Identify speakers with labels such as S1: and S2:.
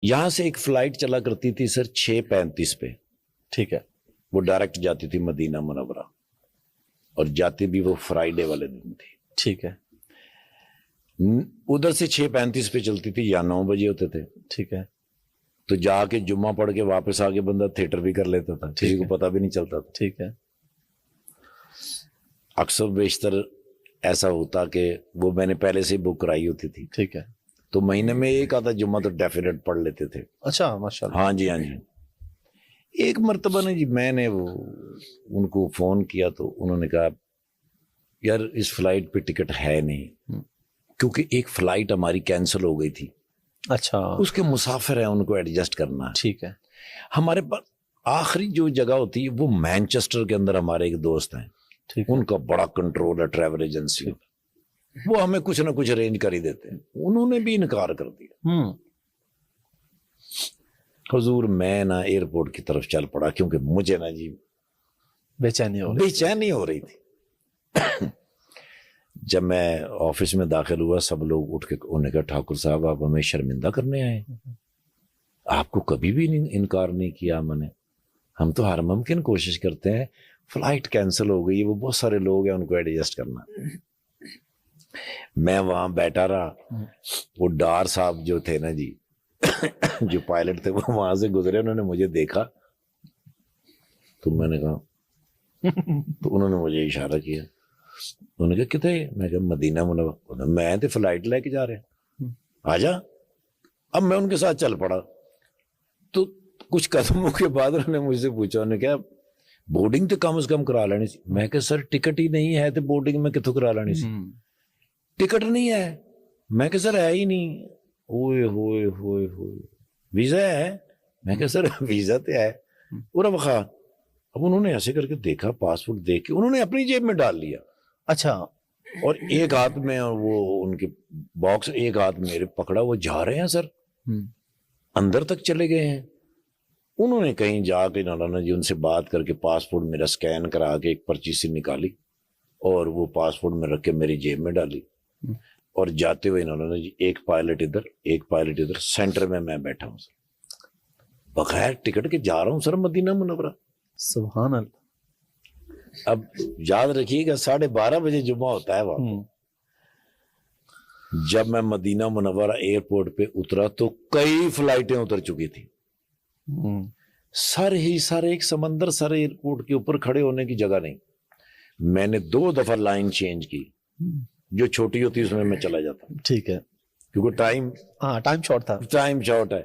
S1: یہاں سے ایک فلائٹ چلا کرتی تھی سر 6:35 پہ.
S2: ٹھیک ہے.
S1: وہ ڈائریکٹ جاتی تھی مدینہ منورہ اور جاتی بھی وہ فرائیڈے والے دن تھی.
S2: ٹھیک ہے.
S1: ادھر سے 6:35 پہ چلتی تھی یا 9 بجے ہوتے تھے.
S2: ٹھیک ہے.
S1: تو جا کے جمعہ پڑھ کے واپس آ کے بندہ تھیٹر بھی کر لیتا تھا, کسی کو پتہ بھی نہیں چلتا تھا.
S2: ٹھیک ہے.
S1: اکثر بیشتر ایسا ہوتا کہ وہ میں نے پہلے سے بک کرائی ہوتی تھی.
S2: ٹھیک ہے.
S1: تو مہینے میں ایک آدھا جمعہ تو ڈیفینیٹ پڑھ لیتے تھے.
S2: اچھا ماشاء اللہ.
S1: ہاں جی ہاں جی. ایک مرتبہ نے جی میں نے وہ ان کو فون کیا تو انہوں نے کہا یار اس فلائٹ پہ ٹکٹ ہے نہیں, کیونکہ ایک فلائٹ ہماری کینسل ہو گئی تھی.
S2: اچھا.
S1: اس کے مسافر ہیں, ان کو ایڈجسٹ کرنا ہے.
S2: ٹھیک ہے.
S1: ہمارے پاس آخری جو جگہ ہوتی ہے وہ مینچسٹر کے اندر ہمارے ایک دوست ہیں, ان کا بڑا کنٹرول ہے ٹریول ایجنسی, وہ ہمیں کچھ نہ کچھ ارینج کر ہی دیتے ہیں. انہوں نے بھی انکار کر دیا. حضور میں نا ایئرپورٹ کی طرف چل پڑا, کیونکہ مجھے نا جی
S2: بے چینی ہو رہی
S1: تھی. جب میں آفس میں داخل ہوا سب لوگ اٹھ کے انہوں نے کہا ٹھاکر صاحب آپ ہمیں شرمندہ کرنے آئے, آپ کو کبھی بھی انکار نہیں کیا میں نے, ہم تو ہر ممکن کوشش کرتے ہیں. فلائٹ کینسل ہو گئی, وہ بہت سارے لوگ ہیں ان کو ایڈجسٹ کرنا. میں وہاں بیٹھا رہا, وہ ڈار صاحب جو تھے نا جی جو پائلٹ تھے وہ وہاں سے گزرے, انہوں نے مجھے دیکھا تو میں نے کہا تو انہوں نے مجھے اشارہ کیا, انہوں نے کہا کتنے, میں کہا مدینہ منورہ. میں تو فلائٹ لے کے جا رہے ہیں آ جا. اب میں ان کے ساتھ چل پڑا. تو کچھ قدموں کے بعد انہوں نے مجھ سے پوچھا, انہوں نے کہا بورڈنگ تو کم از کم کرا لینی سی. میں کہا سر ٹکٹ ہی نہیں ہے تو بورڈنگ میں کتوں کرا لینی سی, ٹکٹ نہیں ہے. میں کہا سر ہے ہی نہیں. ہوئے ہوئے ہوئے ہوئے ویزا ہے. میں کہا سر ویزا تو ہے. اور بخا اب انہوں نے ایسے کر کے دیکھا, پاسپورٹ دیکھ کے انہوں نے اپنی جیب میں ڈال لیا.
S2: اچھا.
S1: اور ایک ہاتھ میں وہ ان کے باکس, ایک ہاتھ میرے پکڑا, وہ جا رہے ہیں سر اندر تک چلے گئے ہیں. انہوں نے کہیں جا کے نانا جی ان سے بات کر کے پاسپورٹ میرا سکین کرا کے ایک پرچی سے نکالی اور وہ پاسپورٹ میں رکھ کے میری جیب میں ڈالی. اور جاتے ہوئے انہوں نے جی ایک پائلٹ ادھر ایک پائلٹ ادھر, سینٹر میں بیٹھا ہوں سر بغیر ٹکٹ کے جا رہا ہوں سر مدینہ منورہ.
S2: سبحان اللہ.
S1: اب یاد رکھیے گا 12:30 بجے جمعہ ہوتا ہے وہاں. جب میں مدینہ منورہ ایئرپورٹ پہ اترا تو کئی فلائٹیں اتر چکی تھی. سر ہی سر ایک سمندر سر ایئرپورٹ کے اوپر کھڑے ہونے کی جگہ نہیں. میں نے 2 دفعہ لائن چینج کی, جو چھوٹی ہوتی اس میں چلا جاتا.
S2: ٹھیک ہے.
S1: کیونکہ ٹائم
S2: شارٹ تھا.
S1: ٹائم شارٹ ہے.